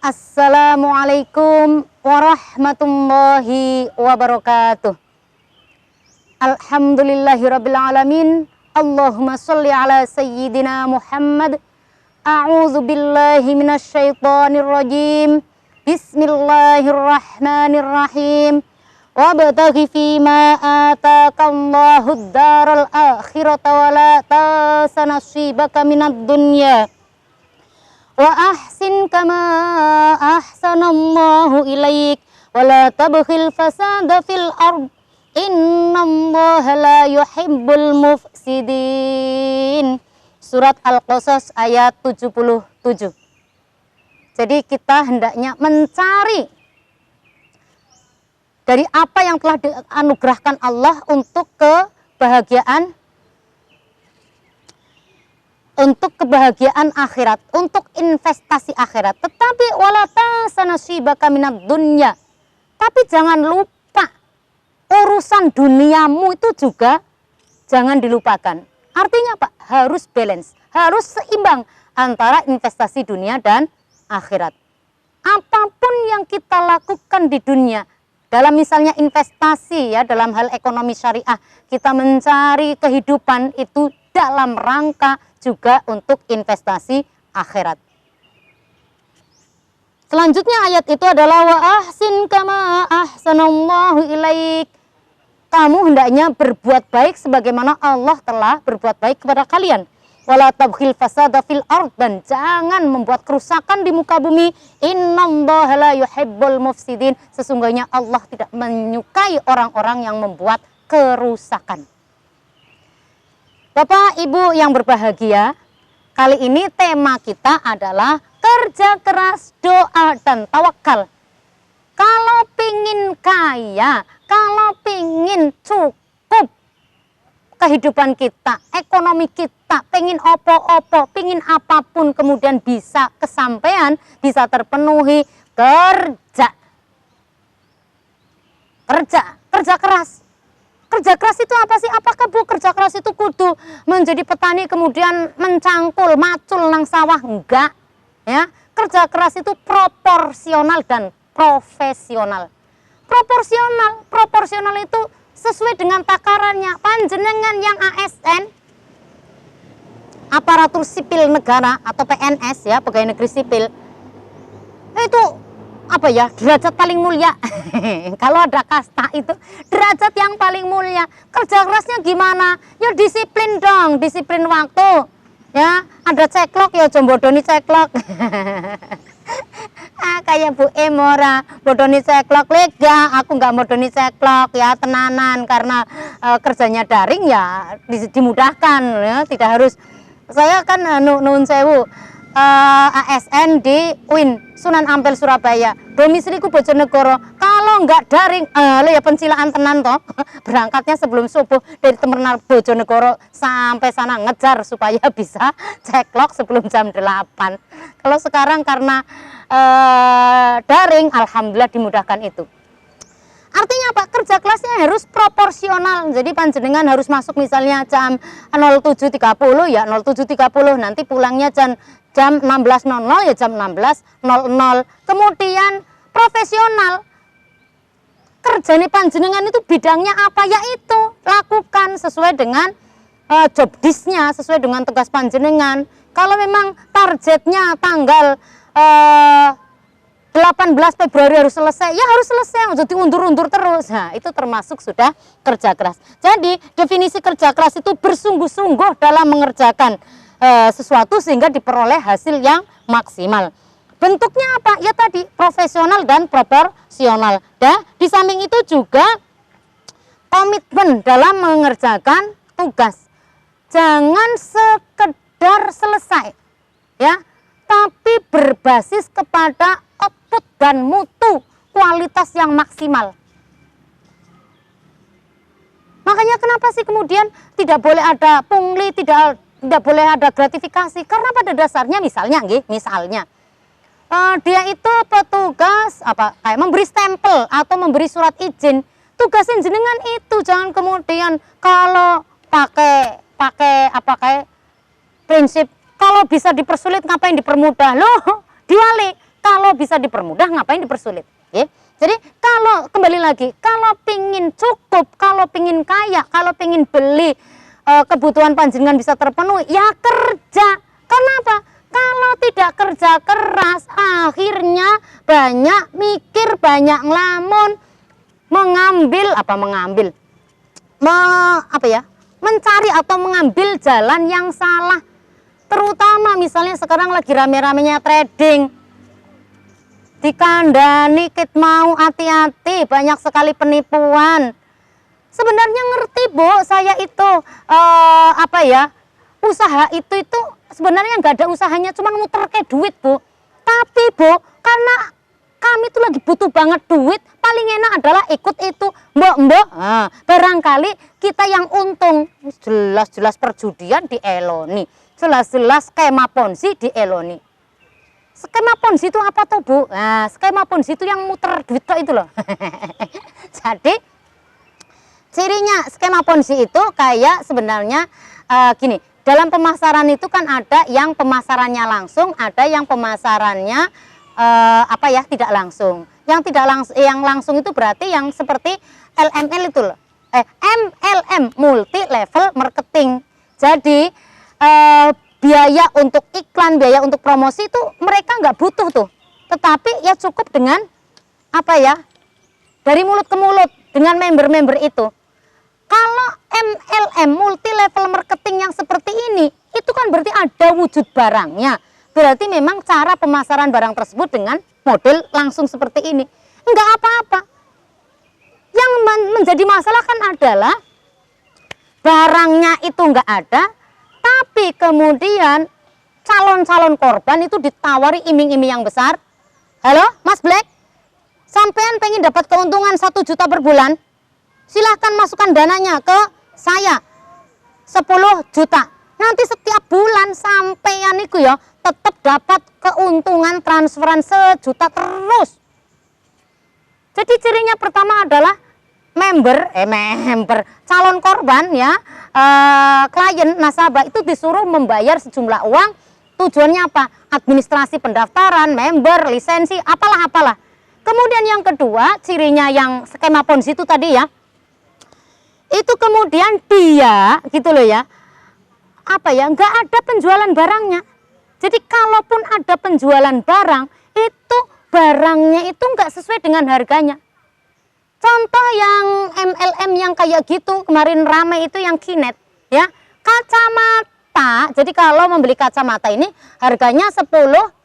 Assalamualaikum warahmatullahi wabarakatuh. Alhamdulillahirrabbilalamin. Allahumma sholli ala sayyidina Muhammad. A'udzu billahi minasyaitonir rajim. Bismillahirrahmanirrahim. Wabtaghi fima atakallahu ad-daral akhirata wa la tansa nasibaka minad dunya. Wa ahsin kama ahsanallahu ilaik wa la tabghil fasada fil ard innallaha la yuhibbul mufsidin. Surat Al-Qasas ayat 77. Jadi kita hendaknya mencari dari apa yang telah dianugerahkan Allah untuk kebahagiaan akhirat, untuk investasi akhirat. Tetapi wala tansa nasibaka minad dunya. Tapi jangan lupa urusan duniamu itu juga jangan dilupakan. Artinya Pak, harus balance, harus seimbang antara investasi dunia dan akhirat. Apapun yang kita lakukan di dunia, dalam misalnya investasi ya, dalam hal ekonomi syariah, kita mencari kehidupan itu dalam rangka juga untuk investasi akhirat. Selanjutnya ayat itu adalah wa ahsin kama ahsanallahu ilaik. Kamu hendaknya berbuat baik sebagaimana Allah telah berbuat baik kepada kalian. Wala tabghil fasada fil ard, dan jangan membuat kerusakan di muka bumi. Innallaha la yuhibbul mufsidin. Sesungguhnya Allah tidak menyukai orang-orang yang membuat kerusakan. Bapak Ibu yang berbahagia, kali ini tema kita adalah kerja keras, doa, dan tawakal. Kalau pingin kaya, kalau pingin cukup kehidupan kita, ekonomi kita, pingin opo-opo, pingin apapun kemudian bisa kesampaian, bisa terpenuhi, kerja keras. Kerja keras itu apa sih? Apakah Bu kerja keras itu kudu menjadi petani kemudian mencangkul, macul nang sawah? Enggak. Ya, kerja keras itu proporsional dan profesional. Proporsional itu sesuai dengan takarannya. Panjenengan yang ASN, aparatur sipil negara atau PNS ya, pegawai negeri sipil, itu apa ya, derajat paling mulia. Kalau ada kasta itu derajat yang paling mulia. Kerja kerasnya gimana? Ya disiplin dong, disiplin waktu. Ya, ada ceklok ya jombodoni ceklok. Kayak Bu Emora, bodoni ceklok lega, aku nggak bodoni ceklok ya, tenanan, karena kerjanya daring ya dimudahkan ya, tidak harus. Saya kan nun sewu ASN di UIN Sunan Ampel Surabaya, domisiliku Bojonegoro. Kalau nggak daring, ya pencilaan tenan toh. Berangkatnya sebelum subuh dari terminal Bojonegoro sampai sana ngejar supaya bisa ceklok sebelum jam 8. Kalau sekarang karena daring, alhamdulillah dimudahkan itu. Artinya apa? Kerja kelasnya harus proporsional. Jadi panjenengan harus masuk misalnya jam 07.30 ya 07.30, nanti pulangnya jam 16.00 ya jam 16.00. Kemudian profesional. Kerjanya panjenengan itu bidangnya apa, ya itu lakukan sesuai dengan job disk-nya, sesuai dengan tugas panjenengan. Kalau memang targetnya tanggal 18 Februari harus selesai, ya harus selesai, jadi undur-undur terus. Nah, itu termasuk sudah kerja keras. Jadi definisi kerja keras itu bersungguh-sungguh dalam mengerjakan sesuatu sehingga diperoleh hasil yang maksimal. Bentuknya apa? Ya tadi profesional dan proporsional. Dan di samping itu juga komitmen dalam mengerjakan tugas. Jangan sekedar selesai, ya, tapi berbasis kepada output dan mutu, kualitas yang maksimal. Makanya kenapa sih kemudian tidak boleh ada pungli, tidak boleh ada gratifikasi? Karena pada dasarnya misalnya dia itu petugas kayak memberi stempel atau memberi surat izin. Tugasin jenengan itu, jangan kemudian kalau pakai prinsip kalau bisa dipersulit ngapain dipermudah. Loh, diwali. Kalau Kalau bisa dipermudah, ngapain dipersulit? Ya. Jadi kalau kembali lagi, kalau pingin cukup, kalau pingin kaya, kalau pingin beli kebutuhan panjenengan bisa terpenuhi, ya kerja. Kenapa? Kalau tidak kerja keras, akhirnya banyak mikir, banyak ngelamun, mencari atau mengambil jalan yang salah. Terutama misalnya sekarang lagi rame-ramenya trading, dikandani kit mau hati-hati, banyak sekali penipuan. Sebenarnya ngerti Bu, saya itu usaha itu sebenarnya nggak ada usahanya, cuma muter ke duit Bu. Tapi Bu, karena kami tuh lagi butuh banget duit, paling enak adalah ikut itu, mbok. Barangkali kita yang untung, jelas-jelas perjudian di eloni, jelas-jelas skema ponzi di eloni. Skema ponzi itu apa tuh Bu? Nah, skema ponzi itu yang muter duit itu loh. Jadi cirinya skema ponzi itu kayak sebenarnya gini, dalam pemasaran itu kan ada yang pemasarannya langsung, ada yang pemasarannya tidak langsung. Yang langsung itu berarti yang seperti LML itu loh. MLM, multi level marketing. Jadi biaya untuk iklan, biaya untuk promosi itu mereka nggak butuh tuh. Tetapi ya cukup dengan dari mulut ke mulut dengan member-member itu. Kalau MLM, multi level marketing yang seperti ini, itu kan berarti ada wujud barangnya. Berarti memang cara pemasaran barang tersebut dengan model langsung seperti ini. Enggak apa-apa. Yang menjadi masalah kan adalah barangnya itu enggak ada, tapi kemudian calon-calon korban itu ditawari iming-iming yang besar. Halo Mas Black, sampean pengen dapat keuntungan 1 juta per bulan? Silahkan masukkan dananya ke saya 10 juta. Nanti setiap bulan sampean itu ya tetap dapat keuntungan transferan 1 juta terus. Jadi cirinya pertama adalah calon korban ya, klien nasabah itu disuruh membayar sejumlah uang. Tujuannya apa? Administrasi pendaftaran, member, lisensi, apalah. Kemudian yang kedua, cirinya yang skema ponzi itu tadi ya, itu kemudian dia gitu loh ya, nggak ada penjualan barangnya. Jadi kalaupun ada penjualan barang, itu barangnya itu nggak sesuai dengan harganya. Contoh yang MLM yang kayak gitu kemarin rame itu yang Kinet ya, kacamata. Jadi kalau membeli kacamata ini harganya 10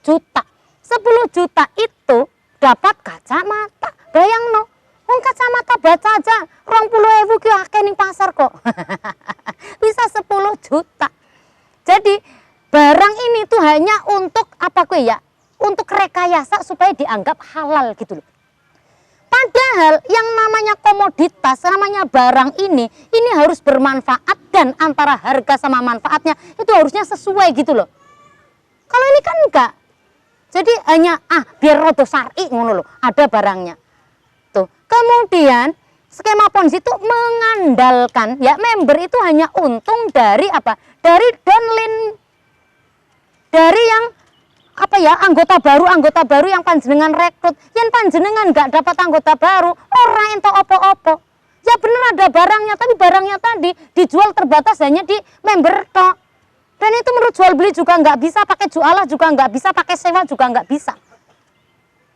juta. 10 juta itu dapat kacamata. Bayang no, kacamata baca aja 20.000 ki akeh ning pasar kok. Bisa 10 juta. Jadi barang ini tuh hanya untuk untuk rekayasa supaya dianggap halal gitu loh. Padahal yang namanya komoditas, namanya barang ini harus bermanfaat dan antara harga sama manfaatnya itu harusnya sesuai gitu loh. Kalau ini kan enggak. Jadi hanya biar rodo syar'i ngono loh, ada barangnya. Tuh. Kemudian skema ponzi itu mengandalkan ya member itu hanya untung dari Dari downline, dari yang anggota baru yang panjenengan rekrut. Yang panjenengan nggak dapat anggota baru, orang ento opo-opo. Ya bener ada barangnya, tapi barangnya tadi dijual terbatas hanya di member tok. Dan itu menurut jual beli juga nggak bisa, pakai jualah juga nggak bisa, pakai sewa juga nggak bisa.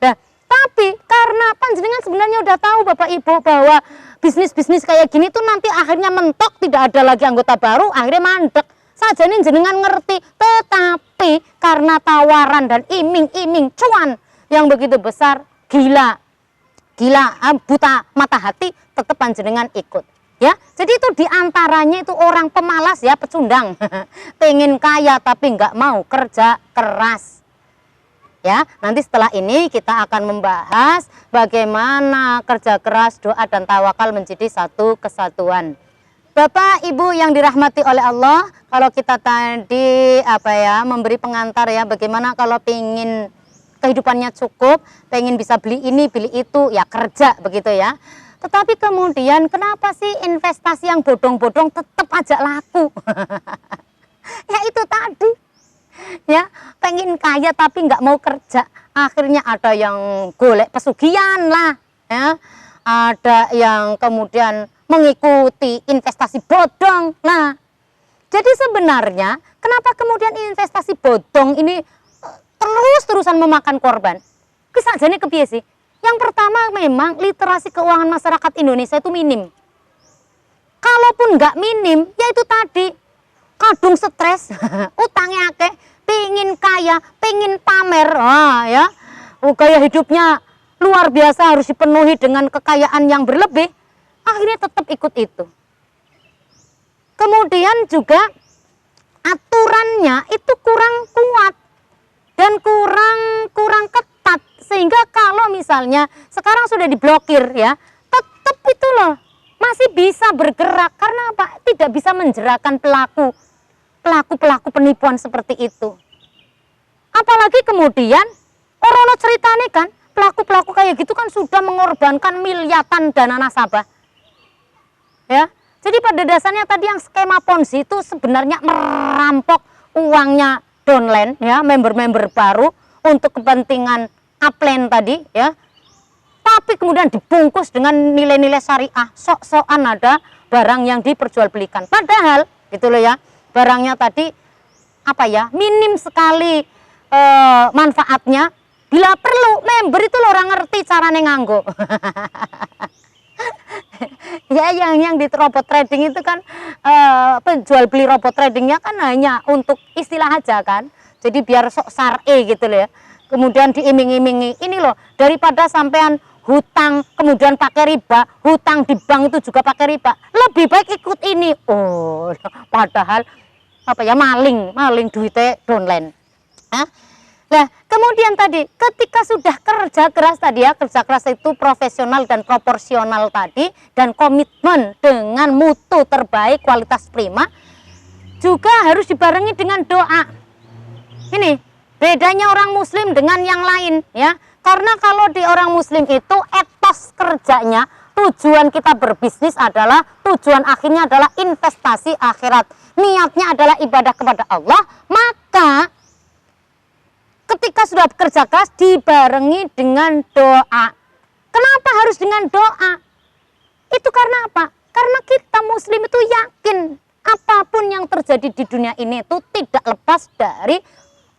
Nah, tapi karena panjenengan sebenarnya udah tahu Bapak Ibu bahwa bisnis-bisnis kayak gini tuh nanti akhirnya mentok, tidak ada lagi anggota baru, akhirnya mandek. Saja nih jenengan ngerti, tetapi karena tawaran dan iming-iming cuan yang begitu besar, gila, buta mata hati, tetap panjenengan ikut. Ya, jadi itu diantaranya itu orang pemalas ya, pecundang, pengen kaya tapi nggak mau kerja keras. Ya, nanti setelah ini kita akan membahas bagaimana kerja keras, doa dan tawakal menjadi satu kesatuan. Bapak Ibu yang dirahmati oleh Allah, kalau kita tadi memberi pengantar ya, bagaimana kalau pengen kehidupannya cukup, pengen bisa beli ini, beli itu, ya kerja begitu ya. Tetapi kemudian kenapa sih investasi yang bodong-bodong tetap aja laku? Ya itu tadi. Ya, pengen kaya tapi nggak mau kerja. Akhirnya ada yang golek pesugihan lah, ya. Ada yang kemudian mengikuti investasi bodong. Nah, jadi sebenarnya kenapa kemudian investasi bodong ini terus-terusan memakan korban? Kisah jane kepiye sih? Yang pertama memang literasi keuangan masyarakat Indonesia itu minim. Kalaupun nggak minim, ya itu tadi kadung stres, utangnya akeh, pingin kaya, pingin pamer, ya, gaya hidupnya luar biasa harus dipenuhi dengan kekayaan yang berlebih, akhirnya tetap ikut itu. Kemudian juga aturannya itu kurang kuat dan kurang ketat, sehingga kalau misalnya sekarang sudah diblokir ya, tetap itu loh masih bisa bergerak karena apa? Tidak bisa menjerakkan pelaku penipuan seperti itu. Apalagi kemudian orang ceritanya kan pelaku kayak gitu kan sudah mengorbankan miliatan dana nasabah. Ya. Jadi pada dasarnya tadi yang skema Ponzi itu sebenarnya merampok uangnya downline ya, member-member baru untuk kepentingan upline tadi ya. Tapi kemudian dibungkus dengan nilai-nilai syariah, sok-sokan ada barang yang diperjualbelikan. Padahal gitu loh ya, barangnya tadi apa ya, minim sekali manfaatnya. Bila perlu member itu lo orang ngerti carane nganggo. Ya yang di robot trading itu kan penjual beli robot tradingnya kan hanya untuk istilah aja kan. Jadi biar sok syar'i gitu loh ya. Kemudian diiming-imingi, ini loh daripada sampean hutang kemudian pakai riba, hutang di bank itu juga pakai riba, lebih baik ikut ini. Oh, padahal apa ya, maling duitnya downline. Nah, kemudian tadi ketika sudah kerja keras tadi ya, kerja keras itu profesional dan proporsional tadi, dan komitmen dengan mutu terbaik, kualitas prima, juga harus dibarengi dengan doa. Ini bedanya orang muslim dengan yang lain ya. Karena kalau di orang muslim itu etos kerjanya, tujuan kita berbisnis adalah, tujuan akhirnya adalah investasi akhirat. Niatnya adalah ibadah kepada Allah, maka ketika sudah bekerja keras dibarengi dengan doa. Kenapa harus dengan doa? Itu karena apa? Karena kita muslim itu yakin apapun yang terjadi di dunia ini itu tidak lepas dari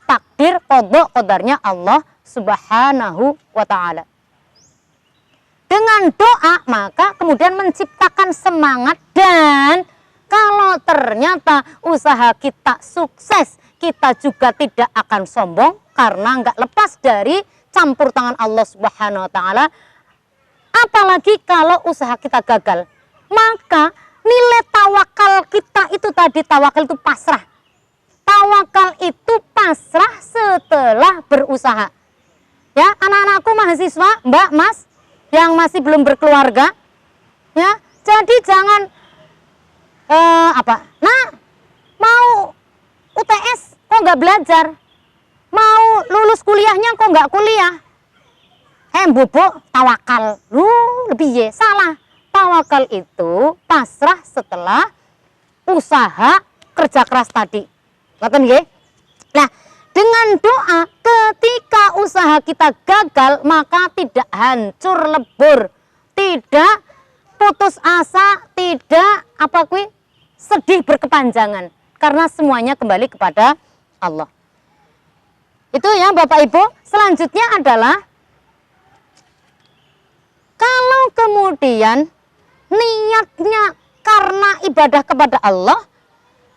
takdir qada qadarnya Allah Subhanahu wa ta'ala. Dengan doa maka kemudian menciptakan semangat, dan kalau ternyata usaha kita sukses, kita juga tidak akan sombong karena nggak lepas dari campur tangan Allah Subhanahu wa ta'ala. Apalagi kalau usaha kita gagal, maka nilai tawakal kita itu tadi, tawakal itu pasrah. Tawakal itu pasrah setelah berusaha. Ya, anak-anakku mahasiswa, Mbak, Mas, yang masih belum berkeluarga, ya, jadi jangan mau UTS kok nggak belajar, mau lulus kuliahnya kok nggak kuliah, bubuk tawakal, lebih ye, salah. Tawakal itu pasrah setelah usaha kerja keras tadi. Ngoten nggih? Nah, dengan doa ketika usaha kita gagal maka tidak hancur lebur, tidak putus asa, tidak sedih berkepanjangan, karena semuanya kembali kepada Allah. Itu ya Bapak Ibu. Selanjutnya adalah kalau kemudian niatnya karena ibadah kepada Allah,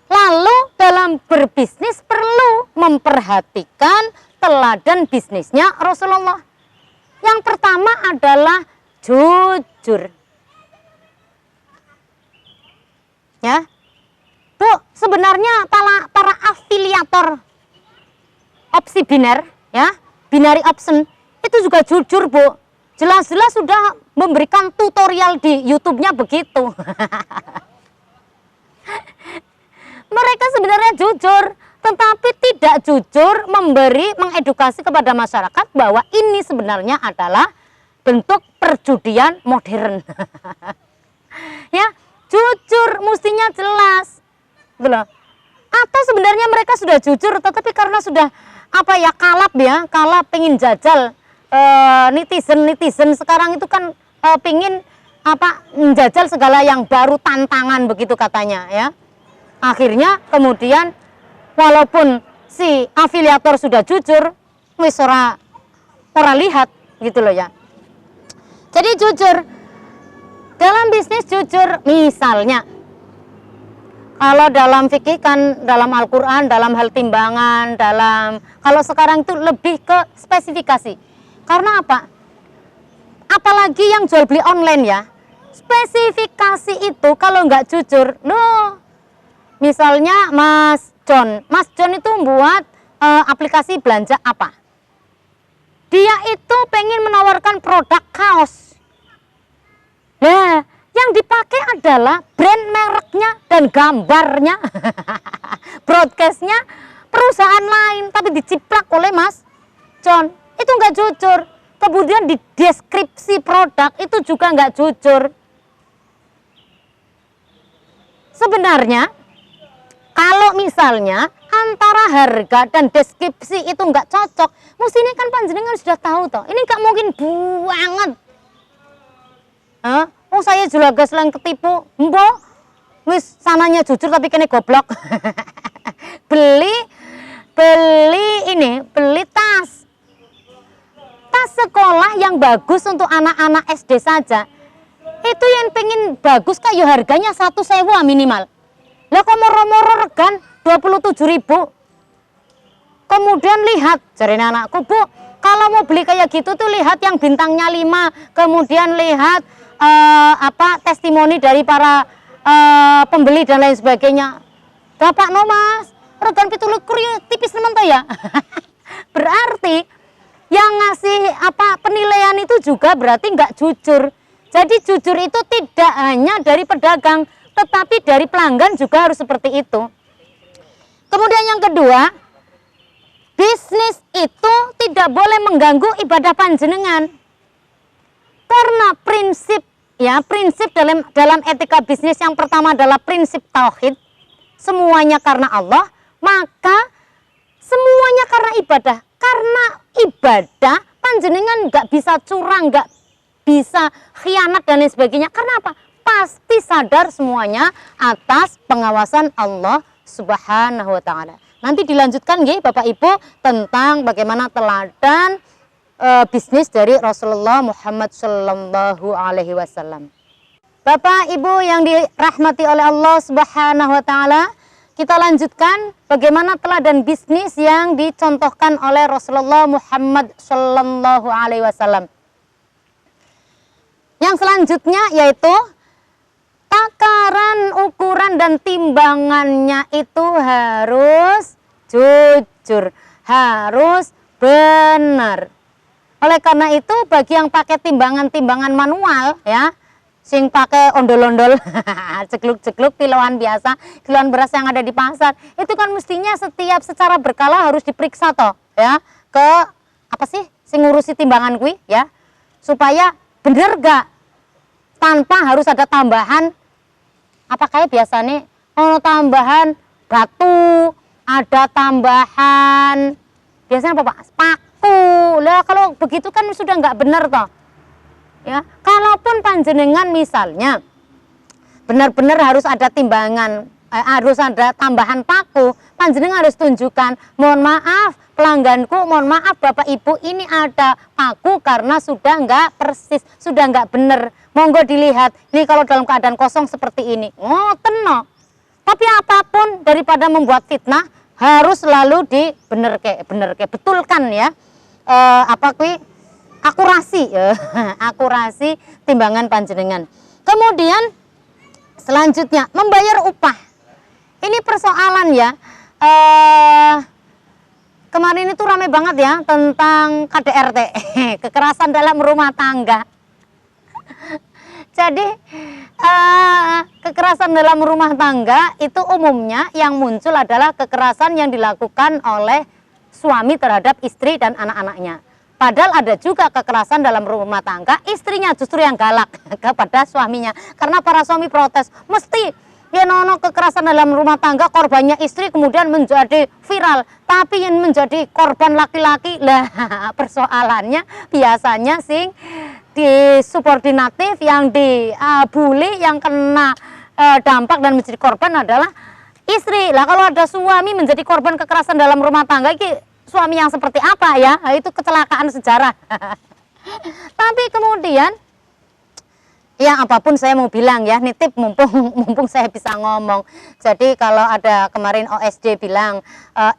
lalu dalam berbisnis perlu memperhatikan teladan bisnisnya Rasulullah. Yang pertama adalah jujur. Ya, Bu, sebenarnya para afiliator opsi biner, ya, binary option itu juga jujur, Bu. Jelas-jelas sudah memberikan tutorial di YouTube-nya begitu. Mereka sebenarnya jujur, tetapi tidak jujur mengedukasi kepada masyarakat bahwa ini sebenarnya adalah bentuk perjudian modern. Ya, jujur mestinya jelas. Gitu loh. Atau sebenarnya mereka sudah jujur, tetapi karena sudah kalap pengen jajal. Netizen sekarang itu kan pingin menjajal segala yang baru, tantangan begitu katanya ya. Akhirnya kemudian walaupun si afiliator sudah jujur, wis ora lihat gitu loh ya. Jadi jujur dalam bisnis, jujur misalnya kalau dalam fikih kan, dalam Al-Quran, dalam hal timbangan, kalau sekarang itu lebih ke spesifikasi. Karena apa? Apalagi yang jual beli online ya, spesifikasi itu kalau nggak jujur, loh. Misalnya Mas John itu membuat aplikasi belanja apa? Dia itu pengen menawarkan produk kaos. Nah, yang dipakai adalah brand mereknya dan gambarnya, broadcastnya perusahaan lain, tapi diciplak oleh Mas John. Itu nggak jujur. Kemudian di deskripsi produk itu juga nggak jujur. Sebenarnya kalau misalnya antara harga dan deskripsi itu nggak cocok, mestinya kan panjenengan sudah tahu toh. Ini nggak mungkin banget. Oh saya julaga selang ketipu, wis sananya jujur tapi kena goblok. beli tas sekolah yang bagus untuk anak-anak SD saja. Itu yang pengen bagus kayak harganya 1.000 minimal. Lah kok moro-moro regan 27.000. Kemudian lihat, jari anakku, Bu, kalau mau beli kayak gitu tuh lihat yang bintangnya 5, kemudian lihat testimoni dari para pembeli dan lain sebagainya. Bapak no Mas, regan 27 tipis teman tuh ya. Berarti yang ngasih penilaian itu juga berarti nggak jujur. Jadi jujur itu tidak hanya dari pedagang, tetapi dari pelanggan juga harus seperti itu. Kemudian yang kedua, bisnis itu tidak boleh mengganggu ibadah panjenengan. Karena prinsip dalam etika bisnis yang pertama adalah prinsip tauhid, semuanya karena Allah, maka semuanya karena ibadah. Karena ibadah panjenengan nggak bisa curang, nggak bisa khianat dan lain sebagainya. Karena apa? Pasti sadar semuanya atas pengawasan Allah Subhanahu wa taala. Nanti dilanjutkan nggih Bapak Ibu tentang bagaimana teladan bisnis dari Rasulullah Muhammad Sallallahu Alaihi Wasallam. Bapak Ibu yang dirahmati oleh Allah Subhanahu Wa Taala, kita lanjutkan bagaimana teladan bisnis yang dicontohkan oleh Rasulullah Muhammad Sallallahu Alaihi Wasallam. Yang selanjutnya yaitu takaran, ukuran dan timbangannya itu harus jujur, harus benar. Oleh karena itu bagi yang pakai timbangan manual ya, sing pakai ondol-ondol, cekluk-cekluk, kiloan biasa, kiloan beras yang ada di pasar, itu kan mestinya secara berkala harus diperiksa toh ya, ke sing ngurusi timbangan kuwi ya, supaya bener gak, tanpa harus ada tambahan kayak biasanya tambahan batu, ada tambahan biasanya apa Pak? Paku. Lah kalau begitu kan sudah nggak benar toh. Ya, kalaupun panjenengan misalnya benar-benar harus ada timbangan, harus ada tambahan paku, panjenengan harus tunjukkan, mohon maaf pelangganku, mohon maaf Bapak Ibu, ini ada paku karena sudah nggak persis, sudah nggak benar. Monggo dilihat, ini kalau dalam keadaan kosong seperti ini. Oh, tenang. Tapi apapun daripada membuat fitnah, harus selalu betulkan ya. Akurasi timbangan panjenengan. Kemudian selanjutnya membayar upah. Ini persoalan ya. Kemarin itu ramai banget ya tentang KDRT, kekerasan dalam rumah tangga. Jadi kekerasan dalam rumah tangga itu umumnya yang muncul adalah kekerasan yang dilakukan oleh suami terhadap istri dan anak-anaknya. Padahal ada juga kekerasan dalam rumah tangga, istrinya justru yang galak kepada suaminya. Karena para suami protes, mesti Yen ono kekerasan dalam rumah tangga korbannya istri kemudian menjadi viral, tapi yang menjadi korban laki-laki lah. Persoalannya biasanya sing di subordinatif, yang dibully, yang kena dampak dan menjadi korban adalah istri. Lah kalau ada suami menjadi korban kekerasan dalam rumah tangga, ini suami yang seperti apa ya? Nah, itu kecelakaan sejarah. Tapi kemudian ya apapun saya mau bilang ya, nitip mumpung saya bisa ngomong. Jadi kalau ada kemarin OSD bilang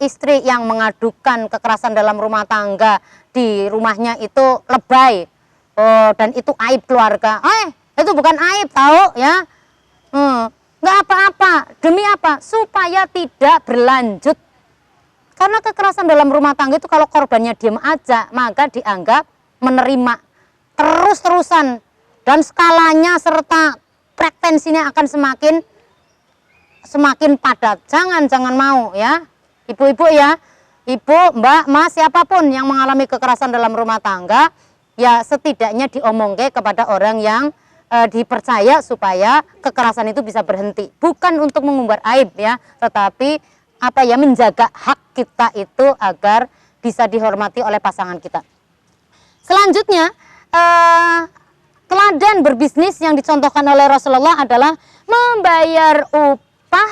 istri yang mengadukan kekerasan dalam rumah tangga di rumahnya itu lebay, dan itu aib keluarga. Itu bukan aib tahu ya. Nggak apa-apa. Demi apa? Supaya tidak berlanjut. Karena kekerasan dalam rumah tangga itu kalau korbannya diam aja, maka dianggap menerima terus-terusan. Dan skalanya serta frekuensinya akan semakin padat. Jangan mau ya, ibu-ibu ya, ibu, mbak, mas, siapapun yang mengalami kekerasan dalam rumah tangga, ya setidaknya diomongke kepada orang yang dipercaya supaya kekerasan itu bisa berhenti. Bukan untuk mengumbar aib ya, tetapi apa ya, menjaga hak kita itu agar bisa dihormati oleh pasangan kita. Selanjutnya, teladan berbisnis yang dicontohkan oleh Rasulullah adalah membayar upah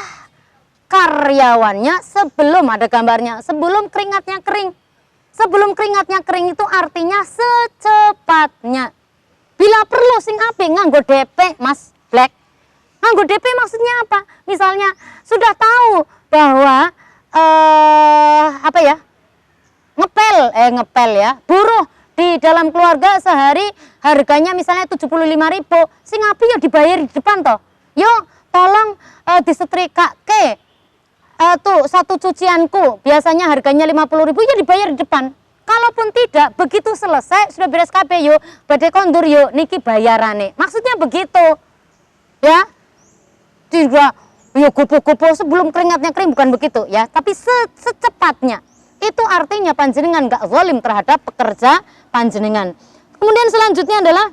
karyawannya sebelum, ada gambarnya, sebelum keringatnya kering. Sebelum keringatnya kering itu artinya secepatnya. Bila perlu sing ape nganggo DP, Mas Black. Nganggo DP maksudnya apa? Misalnya sudah tahu bahwa apa ya? Ngepel ya. Buruh di dalam keluarga sehari harganya misalnya 75.000, sing api ya dibayar di depan toh. Yo tolong disetrika ke tuh satu cucianku biasanya harganya 50.000, ya dibayar di depan. Kalaupun tidak, begitu selesai sudah beres kabeh yuk badhe kondur yuk niki bayarane. Maksudnya begitu ya. Tidak yo kupu-kupu sebelum keringatnya kering, bukan begitu ya, tapi secepatnya. Itu artinya panjenengan gak zalim terhadap pekerja panjenengan. Kemudian selanjutnya adalah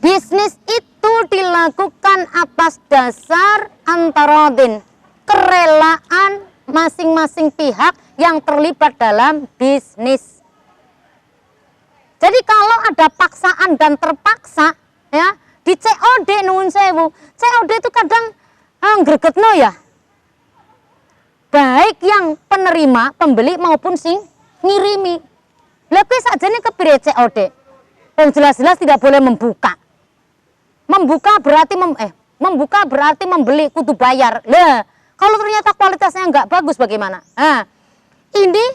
bisnis itu dilakukan atas dasar antarodin, kerelaan masing-masing pihak yang terlibat dalam bisnis. Jadi kalau ada paksaan dan terpaksa ya, di COD nuwun sewu, COD itu kadang gregetno ya. Baik yang penerima, pembeli maupun sing ngirimi. Lah kuwi sakjane kepiye COD? Wong jelas-jelas tidak boleh membuka. Membuka berarti membeli kudu bayar. Lah, kalau ternyata kualitasnya nggak bagus bagaimana? Nah, ini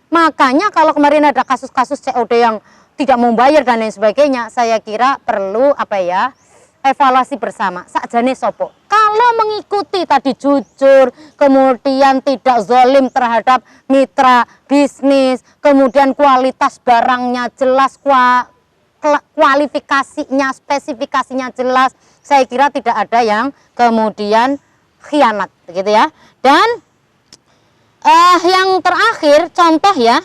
makanya kalau kemarin ada kasus-kasus COD yang tidak mau bayar dan lain sebagainya, saya kira perlu apa ya? Evaluasi bersama. Sakjane sopo. Kalau mengikuti tadi jujur, kemudian tidak zalim terhadap mitra bisnis, kemudian kualitas barangnya jelas, kualifikasinya, spesifikasinya jelas, saya kira tidak ada yang kemudian khianat, begitu ya. Dan yang terakhir contoh ya,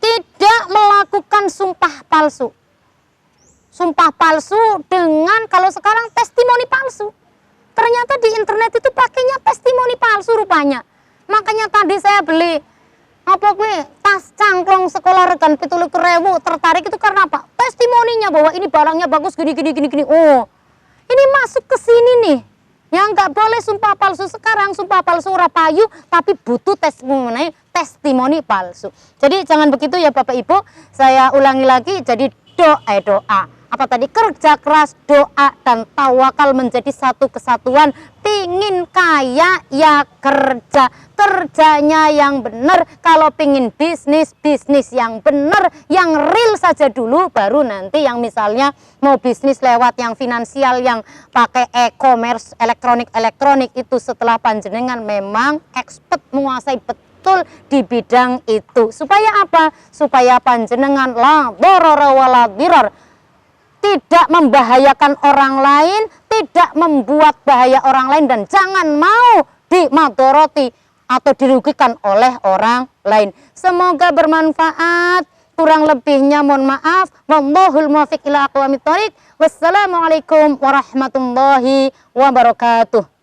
tidak melakukan sumpah palsu. Sumpah palsu dengan kalau sekarang testimoni palsu. Ternyata di internet itu pakainya testimoni palsu rupanya. Makanya tadi saya beli apa gue tas cangklong sekolah rekan 17.000, tertarik itu karena apa? Testimoninya bahwa ini barangnya bagus gini. Oh, ini masuk ke sini nih. Yang nggak boleh sumpah palsu sekarang, sumpah palsu ora payu, tapi butuh testimoni palsu. Jadi jangan begitu ya Bapak Ibu. Saya ulangi lagi, jadi doa. Apa tadi? Kerja keras, doa, dan tawakal menjadi satu kesatuan. Pingin kaya ya kerja, kerjanya yang benar. Kalau pingin bisnis yang benar, yang real saja dulu, baru nanti yang misalnya mau bisnis lewat yang finansial, yang pakai e-commerce, elektronik itu setelah panjenengan memang expert, menguasai betul di bidang itu. Supaya apa? Supaya panjenengan la dorora wala dirar, tidak membahayakan orang lain, tidak membuat bahaya orang lain, dan jangan mau dimadoroti atau dirugikan oleh orang lain. Semoga bermanfaat. Kurang lebihnya mohon maaf. Wallahul muwaffiq ila aqwamit thoriq. Wassalamualaikum warahmatullahi wabarakatuh.